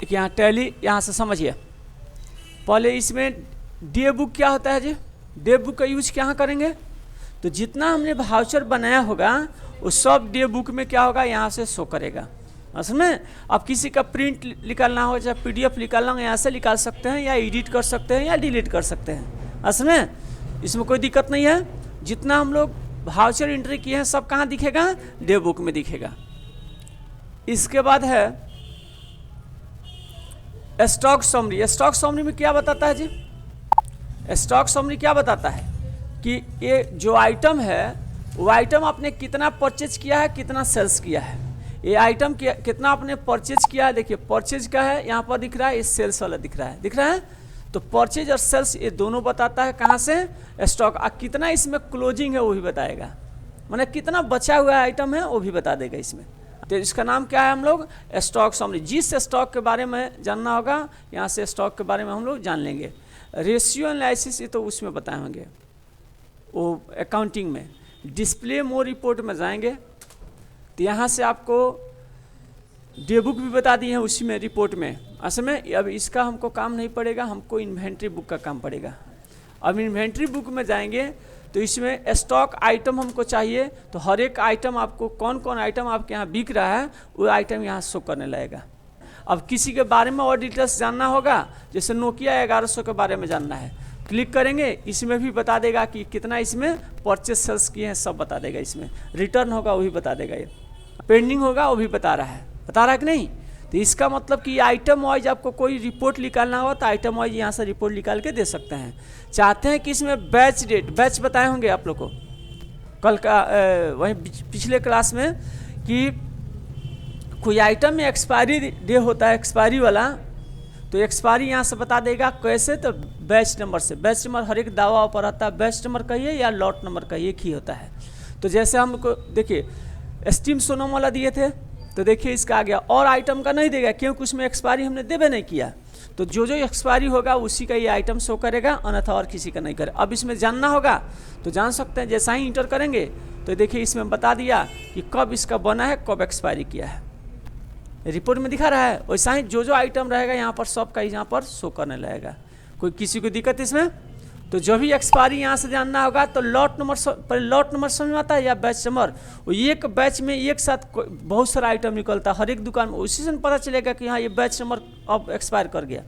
यहाँ टैली यहाँ से समझिए। पहले इसमें डे बुक क्या होता है जी, डे बुक का यूज क्या करेंगे, तो जितना हमने वाउचर बनाया होगा वो सब डे बुक में क्या होगा यहाँ से शो करेगा। असल में अब किसी का प्रिंट निकालना हो चाहे PDF निकालना हो यहाँ से निकाल सकते हैं, या एडिट कर सकते हैं, या डिलीट कर सकते हैं। असल में इसमें कोई दिक्कत नहीं है। जितना हम लोग वाउचर एंट्री किए हैं सब कहाँ दिखेगा, डे बुक में दिखेगा। इसके बाद है स्टॉक समरी। स्टॉक समरी में क्या बताता है जी, स्टॉक समरी क्या बताता है कि ये जो आइटम है वो आइटम आपने कितना परचेज किया है, कितना सेल्स किया है। ये आइटम कितना आपने परचेज किया है, देखिए परचेज का है यहाँ पर दिख रहा है, ये सेल्स वाला दिख रहा है। तो परचेज और सेल्स ये दोनों बताता है कहाँ से, स्टॉक। कितना इसमें क्लोजिंग है वो भी बताएगा, माने कितना बचा हुआ आइटम है वो भी बता देगा इसमें। तो इसका नाम क्या है, हम लोग स्टॉक समरी। जिस स्टॉक के बारे में जानना होगा यहाँ से स्टॉक के बारे में हम लोग जान लेंगे। रेशियो एनालिसिस ये तो उसमें बताए होंगे वो अकाउंटिंग में। डिस्प्ले मोर रिपोर्ट में जाएंगे तो यहाँ से आपको डे बुक भी बता दी है उसी में रिपोर्ट में। असल में अब इसका हमको काम नहीं पड़ेगा, हमको इन्वेंट्री बुक का काम पड़ेगा। अब इन्वेंट्री बुक में जाएंगे तो इसमें स्टॉक आइटम हमको चाहिए, तो हर एक आइटम आपको कौन कौन आइटम आपके यहाँ बिक रहा है वो आइटम यहाँ शो करने लगेगा। अब किसी के बारे में और डिटेल्स जानना होगा, जैसे नोकिया 1100 के बारे में जानना है, क्लिक करेंगे इसमें भी बता देगा कि कितना इसमें परचेज सेल्स किए हैं, सब बता देगा। इसमें रिटर्न होगा वो भी बता देगा, ये पेंडिंग होगा वो भी बता रहा है कि नहीं। तो इसका मतलब कि आइटम वाइज आपको कोई रिपोर्ट निकालना हो तो आइटम वाइज यहाँ से रिपोर्ट निकाल के दे सकते हैं। चाहते हैं कि इसमें बैच डेट, बैच बताए होंगे आप लोग को कल का वहीं पिछले क्लास में, कि कोई आइटम में एक्सपायरी डे होता है एक्सपायरी वाला, तो एक्सपायरी यहाँ से बता देगा कैसे, तो बैच नंबर से। बैच नंबर हर एक दावा पर आता है, बैच नंबर कहिए या लॉट नंबर कहिए, एक ही होता है। तो जैसे हमको देखिए स्टीम सोनम वाला दिए थे, तो देखिए इसका आ गया, और आइटम का नहीं देगा क्योंकि उसमें एक्सपायरी हमने देवे नहीं किया। तो जो जो एक्सपायरी होगा उसी का ये आइटम शो करेगा, अन्यथा और किसी का नहीं करेगा। अब इसमें जानना होगा तो जान सकते हैं, जैसा ही इंटर करेंगे तो देखिए इसमें बता दिया कि कब इसका बना है, कब एक्सपायरी किया है, रिपोर्ट में दिखा रहा है। वैसा ही जो जो आइटम रहेगा यहाँ पर सब का यहाँ पर शो करने लगेगा। कोई किसी को दिक्कत इसमें, तो जो भी एक्सपायरी यहाँ से जानना होगा तो लॉट नंबर समझ में आता है या बैच नंबर। वो एक बैच में एक साथ बहुत सारा आइटम निकलता है हर एक दुकान में, उसी से पता चलेगा कि हाँ ये बैच नंबर अब एक्सपायर कर गया।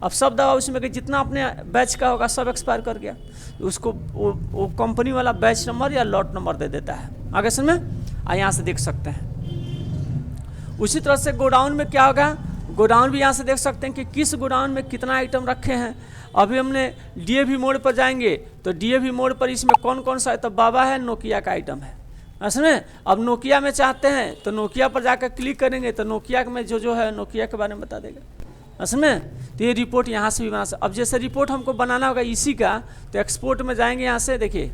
अब सब दवा उसमें कि जितना अपने बैच का होगा सब एक्सपायर कर गया, उसको वो कंपनी वाला बैच नंबर या लॉट नंबर दे देता है। आगे समझ में यहाँ से देख सकते हैं। उसी तरह से गोडाउन में क्या होगा, गोडाउन भी यहाँ से देख सकते हैं कि किस गोडाउन में कितना आइटम रखे हैं। अभी हमने DAV मोड पर जाएंगे तो DAV मोड पर इसमें कौन कौन सा, तो बाबा है, नोकिया का आइटम है। इसमें अब नोकिया में चाहते हैं तो नोकिया पर जाकर क्लिक करेंगे तो नोकिया में जो है नोकिया के बारे में बता देगा। इसमें तो ये रिपोर्ट यहाँ से भी बना सकते। अब जैसे रिपोर्ट हमको बनाना होगा इसी का, तो एक्सपोर्ट में जाएंगे यहाँ से, देखिए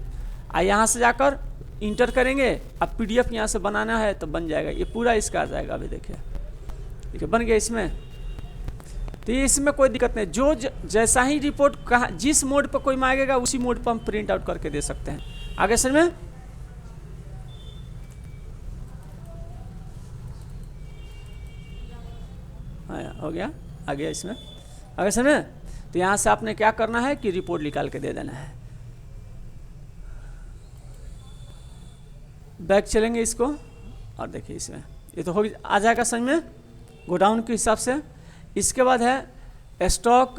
यहाँ से जाकर इंटर करेंगे। अब PDF यहाँ से बनाना है तो बन जाएगा, ये पूरा इसका आ जाएगा। अभी देखिए बन गया इसमें, तो ये इसमें कोई दिक्कत नहीं। जो जैसा ही रिपोर्ट कहाँ जिस मोड पर कोई मांगेगा उसी मोड पर हम प्रिंट आउट करके दे सकते हैं। आगे सर में हो गया, आ गया इसमें। आगे सर में तो यहाँ से आपने क्या करना है कि रिपोर्ट निकाल के दे देना है। बैक चलेंगे इसको और देखिए इसमें ये तो हो आ जाएगा समझ में गोडाउन के हिसाब से। इसके बाद है stock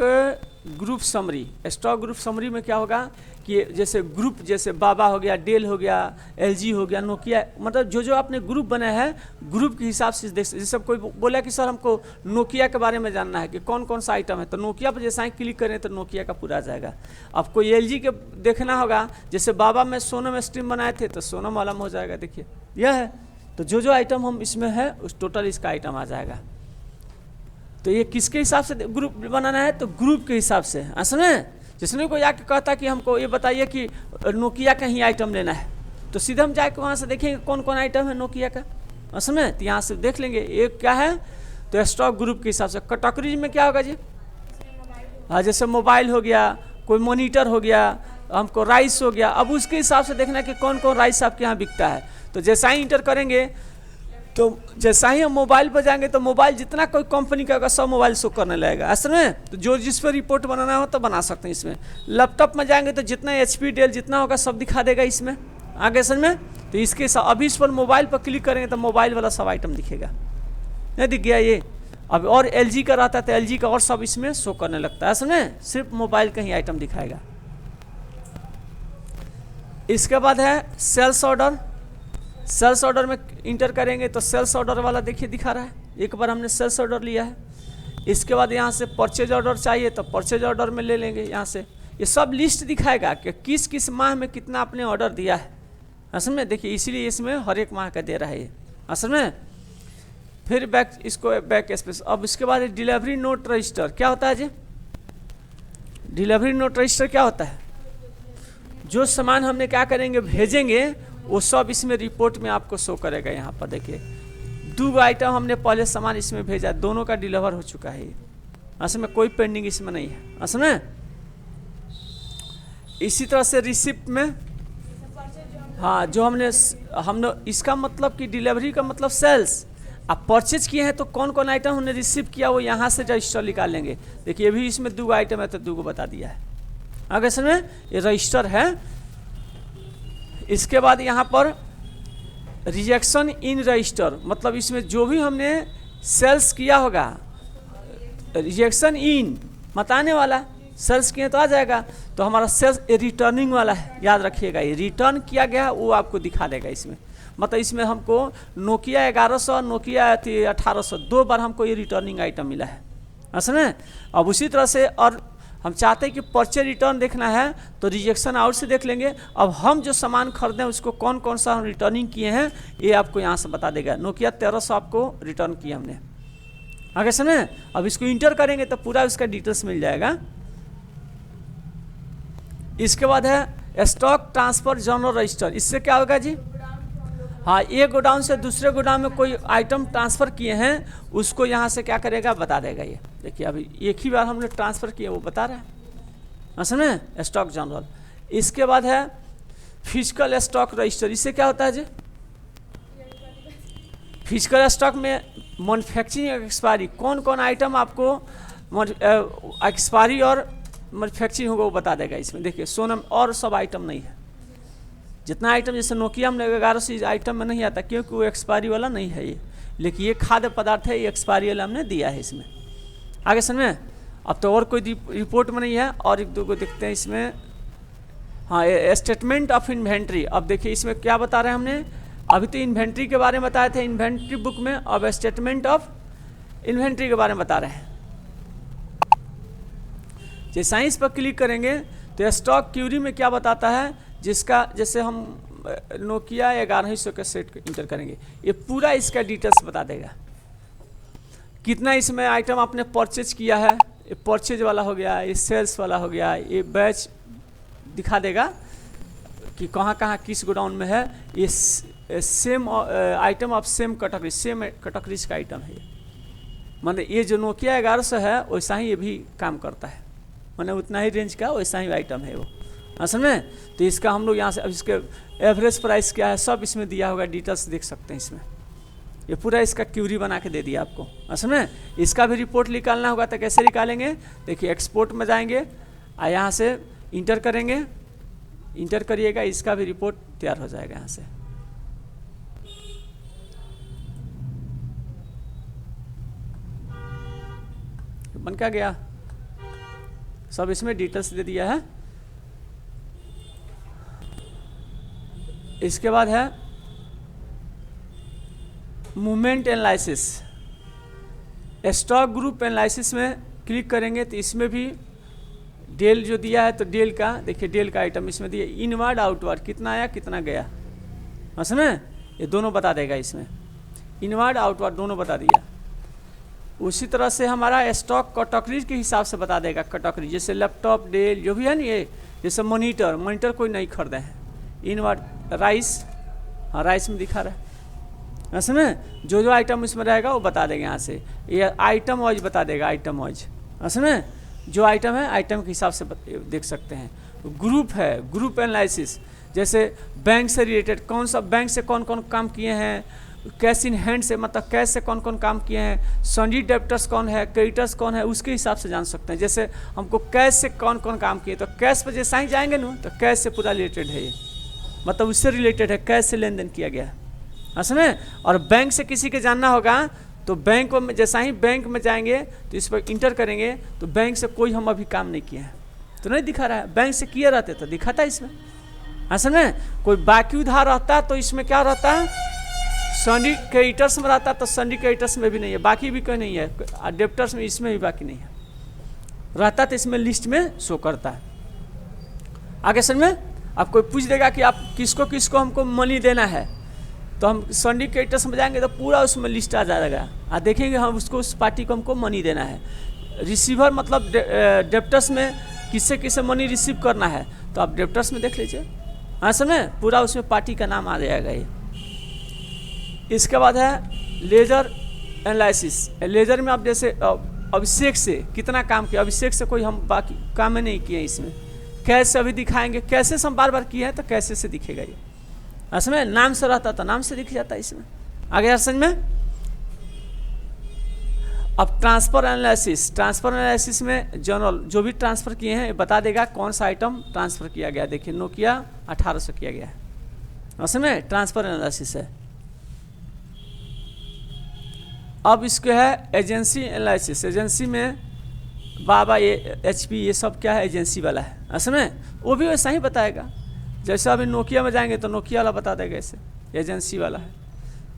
group summary. Stock group summary में क्या होगा कि जैसे ग्रुप, जैसे बाबा हो गया, डेल हो गया, LG हो गया, नोकिया, मतलब जो जो आपने ग्रुप बनाया है ग्रुप के हिसाब से देख। जैसे कोई बोला कि सर हमको नोकिया के बारे में जानना है कि कौन कौन सा आइटम है, तो नोकिया पर जैसा ही क्लिक करें तो नोकिया का पूरा आ जाएगा। अब कोई LG के देखना होगा, जैसे बाबा में सोनम स्ट्रीम बनाए थे तो सोनम वाला में हो जाएगा। देखिए यह है, तो जो जो आइटम हम इसमें है उस टोटल इसका आइटम आ जाएगा। तो ये किसके हिसाब से ग्रुप बनाना है, तो ग्रुप के हिसाब से। असल में जिसने कोई आके कहता कि हमको ये बताइए कि नोकिया का ही आइटम लेना है, तो सीधे हम जाके वहाँ से देखेंगे कौन कौन आइटम है नोकिया का। असल में तो यहाँ से देख लेंगे एक क्या है, तो स्टॉक ग्रुप के हिसाब से। कैटेगरी में क्या होगा जी, हाँ जैसे मोबाइल हो गया, कोई मॉनिटर हो गया, हमको राइस हो गया। अब उसके हिसाब से देखना है कि कौन कौन राइस आपके यहाँ बिकता है। तो जैसा ही इंटर करेंगे तो जैसा ही हम मोबाइल पर जाएंगे तो मोबाइल जितना कोई कंपनी का होगा सब मोबाइल शो करने लगेगा, असल में तो जो जिस पर रिपोर्ट बनाना हो तो बना सकते हैं इसमें। लैपटॉप में जाएंगे तो जितना HP डेल जितना होगा सब दिखा देगा इसमें, आगे समझ में। तो इसके साथ अभी इस पर मोबाइल पर क्लिक करेंगे तो मोबाइल वाला सब आइटम दिखेगा, नहीं दिख गया ये। अब और LG का रहता है तो LG का और सब इसमें शो करने लगता है, असल में सिर्फ मोबाइल का ही आइटम दिखाएगा। इसके बाद है सेल्स ऑर्डर। सेल्स ऑर्डर में इंटर करेंगे तो सेल्स ऑर्डर वाला देखिए दिखा रहा है, एक बार हमने सेल्स ऑर्डर लिया है। इसके बाद यहाँ से परचेज ऑर्डर चाहिए तो परचेज ऑर्डर में ले लेंगे यहाँ से। ये सब लिस्ट दिखाएगा कि किस किस माह में कितना आपने ऑर्डर दिया है, असल में देखिए इसीलिए इसमें हर एक माह का दे रहा है ये, असल में। फिर बैक इसको बैक स्पेस। अब इसके बाद डिलीवरी नोट रजिस्टर क्या होता है जी? डिलीवरी नोट रजिस्टर क्या होता है? जो सामान हमने क्या करेंगे भेजेंगे वो सब इसमें रिपोर्ट में आपको शो करेगा। यहाँ पर देखिए 2 आइटम हमने पहले सामान इसमें भेजा, दोनों का डिलीवर हो चुका है ये, असल में कोई पेंडिंग इसमें नहीं है, असल में। इसी तरह से रिसिप्ट में, हाँ जो हमने इसका मतलब कि डिलीवरी का मतलब सेल्स। आप परचेज किए हैं तो कौन कौन आइटम हमने रिसीव किया वो यहाँ से रजिस्टर निकाल लेंगे। देखिए अभी इसमें 2 आइटम है तो 2 को बता दिया है, आगे समझ में, ये रजिस्टर है। इसके बाद यहाँ पर रिजेक्शन इन रजिस्टर, मतलब इसमें जो भी हमने सेल्स किया होगा, रिजेक्शन इन बताने वाला, सेल्स किए तो आ जाएगा, तो हमारा सेल्स रिटर्निंग वाला है, याद रखिएगा ये रिटर्न किया गया वो आपको दिखा देगा इसमें। मतलब इसमें हमको नोकिया 1100 नोकिया 1800 2 बार हमको ये रिटर्निंग आइटम मिला है, असल में। अब उसी तरह से और हम चाहते हैं कि परचेज रिटर्न देखना है तो रिजेक्शन आउट से देख लेंगे। अब हम जो सामान खरीदें उसको कौन कौन सा हम रिटर्निंग किए हैं ये आपको यहाँ से बता देगा। नोकिया 1300 आपको रिटर्न किया हमने, आगे समझे। अब इसको इंटर करेंगे तो पूरा उसका डिटेल्स मिल जाएगा। इसके बाद है स्टॉक ट्रांसफर जर्नल रजिस्टर। इससे क्या होगा जी? हाँ, एक गोडाउन से दूसरे गोडाउन में कोई आइटम ट्रांसफ़र किए हैं उसको यहाँ से क्या करेगा बता देगा ये। देखिए अभी एक ही बार हमने ट्रांसफ़र किया वो बता रहा है, असल में स्टॉक जनरल। इसके बाद है फिजिकल स्टॉक रजिस्टर। इससे क्या होता है जी? फिजिकल स्टॉक में मैन्युफैक्चरिंग एक्सपायरी, कौन कौन आइटम आपको एक्सपायरी और मैन्युफैक्चरिंग होगा वो बता देगा इसमें। देखिए सोनम और सब आइटम नहीं है, जितना आइटम जैसे नोकिया में 1100 आइटम में नहीं आता क्योंकि वो एक्सपायरी वाला नहीं है ये, लेकिन ये खाद्य पदार्थ है, ये एक्सपायरी वाला हमने दिया है इसमें, आगे समझ में। अब तो और कोई रिपोर्ट में नहीं है। और 1 2 को देखते हैं इसमें। हाँ, स्टेटमेंट ऑफ इन्वेंट्री। अब देखिए इसमें क्या बता रहे हैं हमने, अभी तो इन्वेंट्री के बारे में बताए थे इन्वेंट्री बुक में, अब स्टेटमेंट ऑफ इन्वेंट्री के बारे में बता रहे हैं। जैसे इस पर क्लिक करेंगे तो स्टॉक क्यूरी में क्या बताता है, जिसका जैसे हम नोकिया 1100 का सेट इंटर करेंगे ये पूरा इसका डिटेल्स बता देगा। कितना इसमें आइटम आपने परचेज किया है, ये परचेज वाला हो गया, ये सेल्स वाला हो गया, ये बैच दिखा देगा कि कहाँ कहाँ किस गोडाउन में है। ये same item of same category, same categories का आइटम है। मतलब ये जो नोकिया 1100 है वैसा ही ये भी काम करता है, मतलब उतना ही रेंज का वैसा ही आइटम है वो, असल में। तो इसका हम लोग यहाँ से अब इसके एवरेज प्राइस क्या है सब इसमें दिया होगा, डिटेल्स देख सकते हैं इसमें। ये पूरा इसका क्यूरी बना के दे दिया आपको, असल में। इसका भी रिपोर्ट निकालना होगा तो कैसे निकालेंगे? देखिए एक्सपोर्ट में जाएंगे और यहाँ से इंटर करेंगे, इंटर करिएगा, इसका भी रिपोर्ट तैयार हो जाएगा यहाँ से। बन क्या गया, सब इसमें डिटेल्स दे दिया है। इसके बाद है movement analysis. Stock group analysis में क्लिक करेंगे तो इसमें भी डेल जो दिया है तो डेल का देखिए, डेल का आइटम इसमें दिया, इनवर्ड आउटवर्ड कितना आया कितना गया, समझ में। ये दोनों बता देगा इसमें, इनवर्ड आउटवर्ड दोनों बता दिया। उसी तरह से हमारा स्टॉक कैटेगरी के हिसाब से बता देगा कैटेगरी, जैसे लैपटॉप डेल जो भी है ना, ये जैसे मॉनिटर कोई नहीं खरीदे हैं। इनवर्ड राइस, हाँ राइस में दिखा रहा है, असल में जो जो आइटम इसमें रहेगा वो बता देगा यहाँ से। ये आइटम वाइज बता देगा, आइटम वाइज, असल में जो आइटम है आइटम के हिसाब से देख सकते हैं। ग्रुप है, ग्रुप एनालिसिस, जैसे बैंक से रिलेटेड कौन सा बैंक से कौन कौन काम किए हैं, कैश इन हैंड से मतलब कैश से कौन कौन काम किए हैं, सन्डी डेप्टर्स कौन है, क्रेडिटर्स कौन है, उसके हिसाब से जान सकते हैं। जैसे हमको कैश से कौन कौन काम किए तो कैश पर जैसा ही जाएंगे ना तो कैश से पूरा रिलेटेड है ये, मतलब उससे रिलेटेड है, कैश से लेन देन किया गया है समझे। और बैंक से किसी के जानना होगा तो बैंक में जैसा ही बैंक में जाएंगे तो इस पर इंटर करेंगे तो बैंक से कोई हम अभी काम नहीं किए हैं तो नहीं दिखा रहा है, बैंक से किए रहते तो दिखाता है इसमें। असल में कोई बाकी उधार रहता है तो इसमें क्या रहता है, सन्डी क्रेडिटर्स में रहता है तो सन्डी क्रेडिटर्स में भी नहीं है, बाकी भी कोई नहीं है, डेप्टर्स में इसमें भी बाकी नहीं है, रहता तो इसमें लिस्ट में शो करता है। आगे समझ में आप कोई पूछ देगा कि आप किसको किसको हमको मनी देना है तो हम सन्डी क्रेडिटर्स में जाएंगे तो पूरा उसमें लिस्ट आ जाएगा, देखेंगे हम उसको उस पार्टी को हमको मनी देना है। रिसीवर मतलब डेप्टर्स में किससे किससे मनी रिसीव करना है तो आप डेप्टर्स में देख लीजिए, हाँ समझे, पूरा उसमें पार्टी का नाम आ जाएगा ये। इसके बाद है लेजर एनालिसिस। लेजर में आप जैसे अभिषेक से कितना काम किया, अभिषेक से कोई हम बाकी काम नहीं किए इसमें, कैसे अभी दिखाएंगे, कैसे से हम बार बार किए हैं तो कैसे से दिखेगा ये, असल में नाम से रहता तो नाम से दिख जाता है इसमें। आगे यार समझ में। अब ट्रांसफर एनालिसिस, ट्रांसफर एनालिसिस में जनरल जो भी ट्रांसफर किए हैं बता देगा कौन सा आइटम ट्रांसफर किया गया। देखिए नोकिया 1800 किया गया है, असल में ट्रांसफर एनालिसिस है। अब इसके है एजेंसी एनालिसिस। एजेंसी में बाबा ये HP ये सब क्या है, एजेंसी वाला है, असल में वो भी वैसा ही बताएगा। जैसे अभी नोकिया में जाएंगे तो नोकिया वाला बता देगा, ऐसे एजेंसी वाला है,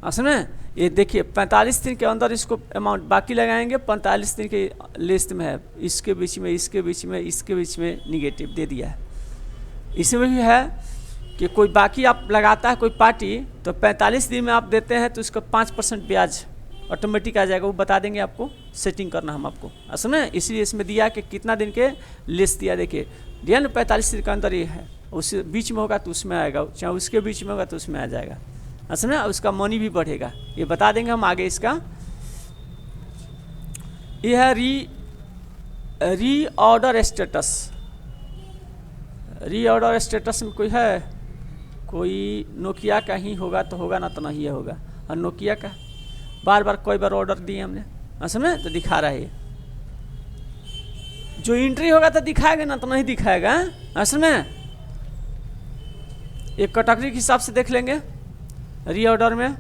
असल में ये देखिए 45 दिन के अंदर इसको अमाउंट बाकी लगाएंगे, 45 दिन के लिस्ट में है, इसके बीच में इसके बीच में इसके बीच में निगेटिव दे दिया है। इसमें भी है कि कोई बाकी आप लगाता है कोई पार्टी तो 45 दिन में आप देते हैं तो इसका 5% ब्याज ऑटोमेटिक आ जाएगा, वो बता देंगे आपको, सेटिंग करना हम आपको, असल में इसलिए इसमें दिया कि कितना दिन के लिस्ट दिया, देखिए दिया ना 45 दिन के अंदर ये है, उस बीच में होगा तो उसमें आएगा, चाहे उसके बीच में होगा तो उसमें आ जाएगा, असल में उसका मनी भी बढ़ेगा, ये बता देंगे हम आगे। इसका ये है री ऑर्डर स्टेटस। री ऑर्डर स्टेटस में कोई है, कोई नोकिया का ही होगा तो होगा ना तो नहीं होगा, और नोकिया का बार बार कोई बार ऑर्डर दिए हमने, असल में तो दिखा रहा है ये। जो एंट्री होगा तो दिखाएगा ना तो नहीं दिखाएगा, असल में एक कैटेगरी के हिसाब से देख लेंगे। रीऑर्डर में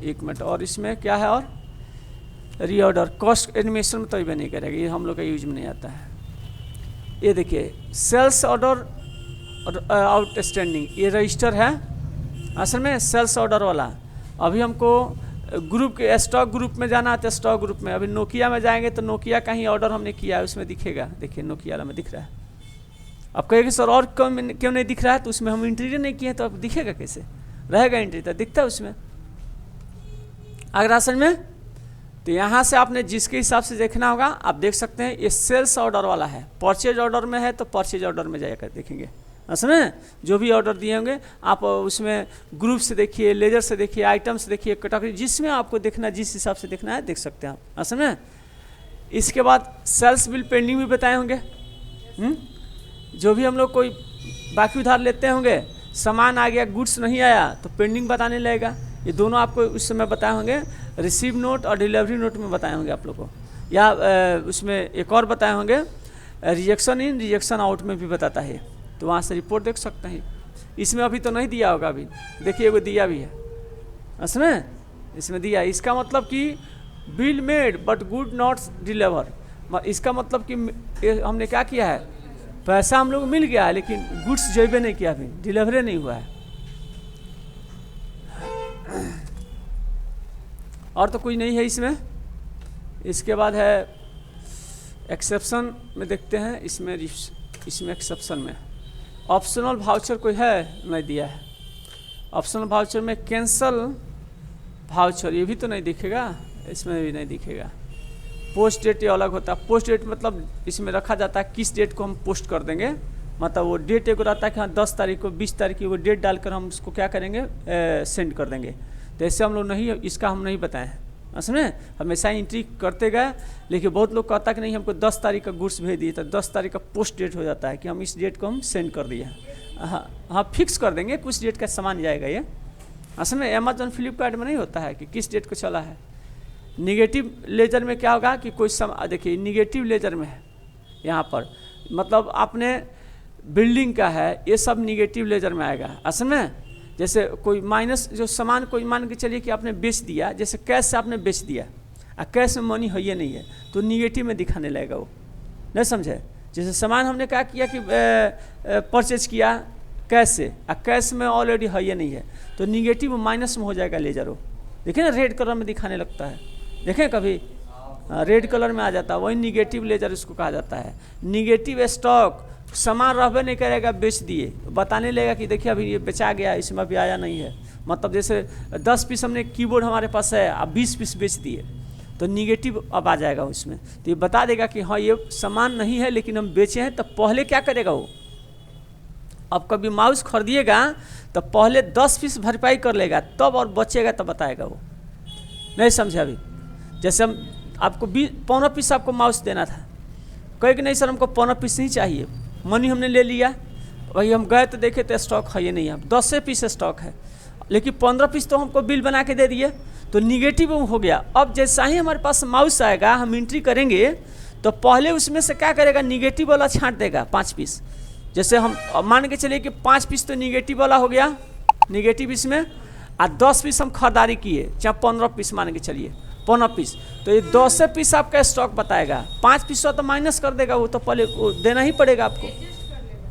1 मिनट, और इसमें क्या है, और रीऑर्डर कॉस्ट एनिमेशन में तो ये नहीं करेगा, ये हम लोग का यूज में नहीं आता है। ये देखिए सेल्स ऑर्डर आउटस्टैंडिंग, ये रजिस्टर है, असल में सेल्स ऑर्डर वाला। अभी हमको ग्रुप के स्टॉक ग्रुप में जाना है तो स्टॉक ग्रुप में, अभी नोकिया में जाएंगे तो नोकिया का ही ऑर्डर हमने किया है, उसमें दिखेगा, देखिए नोकिया वाला में दिख रहा है। अब कहेंगे सर और क्यों नहीं दिख रहा है, तो उसमें हम एंट्री नहीं किए तो अब दिखेगा कैसे, रहेगा एंट्री तो दिखता है उसमें। अगर असल में तो यहाँ से आपने जिसके हिसाब से देखना होगा आप देख सकते हैं, ये सेल्स ऑर्डर वाला है, परचेज ऑर्डर में है तो परचेज ऑर्डर में जाकर देखेंगे, असल में जो भी ऑर्डर दिए होंगे आप उसमें ग्रुप से देखिए, लेजर से देखिए, आइटम से देखिए, कैटेगरी जिसमें आपको देखना, जिस हिसाब से देखना है देख सकते हैं आप, असल में। इसके बाद सेल्स बिल पेंडिंग भी बताए होंगे, जो भी हम लोग कोई बाकी उधार लेते होंगे, सामान आ गया गुड्स नहीं आया तो पेंडिंग बताने लगेगा, ये दोनों आपको उस समय बताए होंगे, रिसीव नोट और डिलीवरी नोट में बताए होंगे आप लोग को, या उसमें एक और बताए होंगे रिजेक्शन इन रिजेक्शन आउट में भी बताता है, तो वहाँ से रिपोर्ट देख सकते हैं। इसमें अभी तो नहीं दिया होगा, अभी देखिए वो दिया भी है, असल में इसमें दिया। इसका मतलब कि bill made but good not deliver, इसका मतलब कि हमने क्या किया है, पैसा हम लोग मिल गया है लेकिन गुड्स जेबे नहीं किया, अभी डिलीवरी नहीं हुआ है। और तो कुछ नहीं है इसमें। इसके बाद है एक्सेप्शन में देखते हैं, इसमें एक्सेप्शन में ऑप्शनल वाउचर कोई है, नहीं दिया है। ऑप्शनल वाउचर में कैंसल वाउचर, ये भी तो नहीं दिखेगा, इसमें भी नहीं दिखेगा। पोस्ट डेट ये अलग होता है, पोस्ट डेट मतलब इसमें रखा जाता है किस डेट को हम पोस्ट कर देंगे, मतलब वो डेट एक रहता है कि हाँ 10 तारीख को 20 तारीख की वो डेट डालकर हम उसको क्या करेंगे, सेंड कर देंगे। तो ऐसे हम लोग नहीं, इसका हम नहीं बताए हैं, असल में हमेशा एंट्री करते गए, लेकिन बहुत लोग कहता कि नहीं हमको 10 तारीख का गुड्स भेज दिए, तो 10 तारीख का पोस्ट डेट हो जाता है कि हम इस डेट को हम सेंड कर दिए। हाँ, फिक्स कर देंगे कुछ डेट का सामान जाएगा ये, असल में अमेजोन फ्लिपकार्ट में नहीं होता है कि किस डेट को चला है। निगेटिव लेजर में क्या होगा कि कोई देखिए निगेटिव लेजर में है यहाँ पर, मतलब आपने बिल्डिंग का है, ये सब निगेटिव लेजर में आएगा। असल में जैसे कोई माइनस जो सामान कोई मान के चलिए कि आपने बेच दिया, जैसे कैश से आपने बेच दिया और कैश में मनी है ये नहीं है तो निगेटिव में दिखाने लगेगा वो, नहीं समझे। जैसे सामान हमने क्या किया कि परचेज किया कैश से और कैश में ऑलरेडी है ये नहीं है तो निगेटिव माइनस में हो जाएगा लेजर वो। देखिए ना रेड कलर में दिखाने लगता है, देखें कभी रेड कलर में आ जाता है, वही निगेटिव लेजर इसको कहा जाता है। निगेटिव स्टॉक सामान रहबे नहीं करेगा, बेच दिए, बताने लगेगा कि देखिए अभी ये बेचा गया, इसमें अभी आया नहीं है। मतलब जैसे 10 पीस हमने कीबोर्ड हमारे पास है, अब 20 पीस बेच दिए तो निगेटिव अब आ जाएगा उसमें, तो ये बता देगा कि हाँ ये सामान नहीं है लेकिन हम बेचे हैं। तो पहले क्या करेगा वो, अब कभी माउस खरीदिएगा तो पहले 10 पीस भरपाई कर लेगा, तब और बचेगा तब बताएगा वो, नहीं समझे। अभी जैसे हम आपको 15 पीस आपको माउस देना था, कहे कि नहीं सर हमको 15 पीस नहीं चाहिए, मनी हमने ले लिया, वही हम गए तो देखे तो स्टॉक है ये नहीं है, 10 पीस स्टॉक है लेकिन 15 पीस तो हमको बिल बना के दे दिए तो निगेटिव हो गया। अब जैसा ही हमारे पास माउस आएगा हम एंट्री करेंगे तो पहले उसमें से क्या करेगा, निगेटिव वाला छांट देगा 5 पीस। जैसे हम मान के चलिए कि 5 पीस तो निगेटिव वाला हो गया, निगेटिव इसमें, और 10 पीस हम खरीदारी किए, चाहे 15 पीस मान के चलिए 15 पीस, तो ये 10 पीस आपका स्टॉक बताएगा। 5 पीस तो माइनस कर देगा वो, तो पहले वो देना ही पड़ेगा आपको,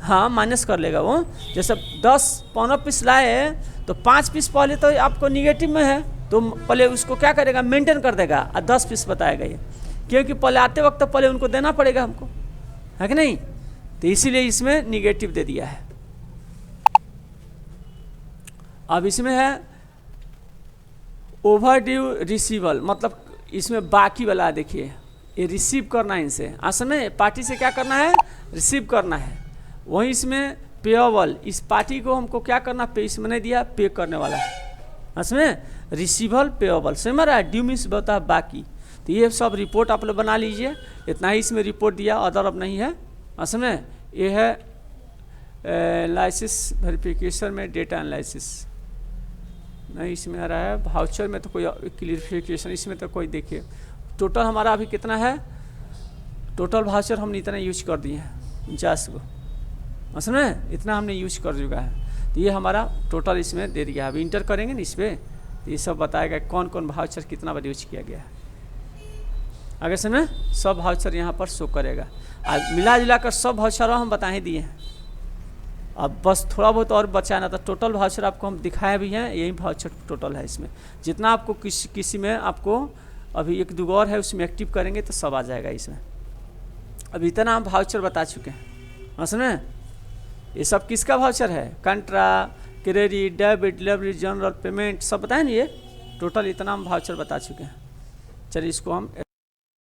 हाँ माइनस कर लेगा वो। जैसे 15 पीस लाए तो 5 पीस पहले तो आपको निगेटिव में है तो पहले उसको क्या करेगा, मेंटेन कर देगा और 10 पीस बताएगा ये, क्योंकि पहले आते वक्त तो पहले उनको देना पड़ेगा हमको, है कि नहीं, तो इसीलिए इसमें निगेटिव दे दिया है। अब इसमें है ओवर ड्यू रिसीवल, मतलब इसमें बाकी वाला, देखिए ये रिसीव करना है इनसे, असल में पार्टी से क्या करना है, रिसीव करना है। वहीं इसमें पेएबल, इस पार्टी को हमको क्या करना, पे इसमें नहीं दिया, पे करने वाला है। इसमें रिसीवल पेएबल समझ रहा है, ड्यू मीन्स होता है बाकी। तो ये सब रिपोर्ट आप लोग बना लीजिए, इतना ही इसमें रिपोर्ट दिया, अदर अब नहीं है। असल में ये है एनालिसिस वेरिफिकेशन में डेटा एनालिसिस नहीं इसमें आ रहा है, वाउचर में तो कोई क्लियरिफिकेशन इसमें तो कोई, देखिए टोटल हमारा अभी कितना है, टोटल वाउचर हमने इतना यूज कर दिए हैं 49 को, असल में इतना हमने यूज कर चुका है। तो ये हमारा टोटल इसमें दे दिया, अभी इंटर करेंगे ना इस पर तो ये सब बताएगा कौन कौन वाउचर कितना बार यूज किया गया है। आगे से में सब वाउचर यहाँ पर शो करेगा, आज मिला जुला कर सब वाउचर हम बता ही दिए हैं। अब बस थोड़ा बहुत और बचाना था, टोटल वाउचर आपको हम दिखाए भी हैं, यही वाउचर टोटल है इसमें। जितना आपको किसी में आपको अभी 1-2 और है उसमें एक्टिव करेंगे तो सब आ जाएगा इसमें। अभी इतना हम वाउचर बता चुके हैं, असल में ये सब किसका वाउचर है, contra, credit, debit, delivery, general, payment सब बताएं ना, ये टोटल इतना हम वाउचर बता चुके हैं। चलिए इसको हम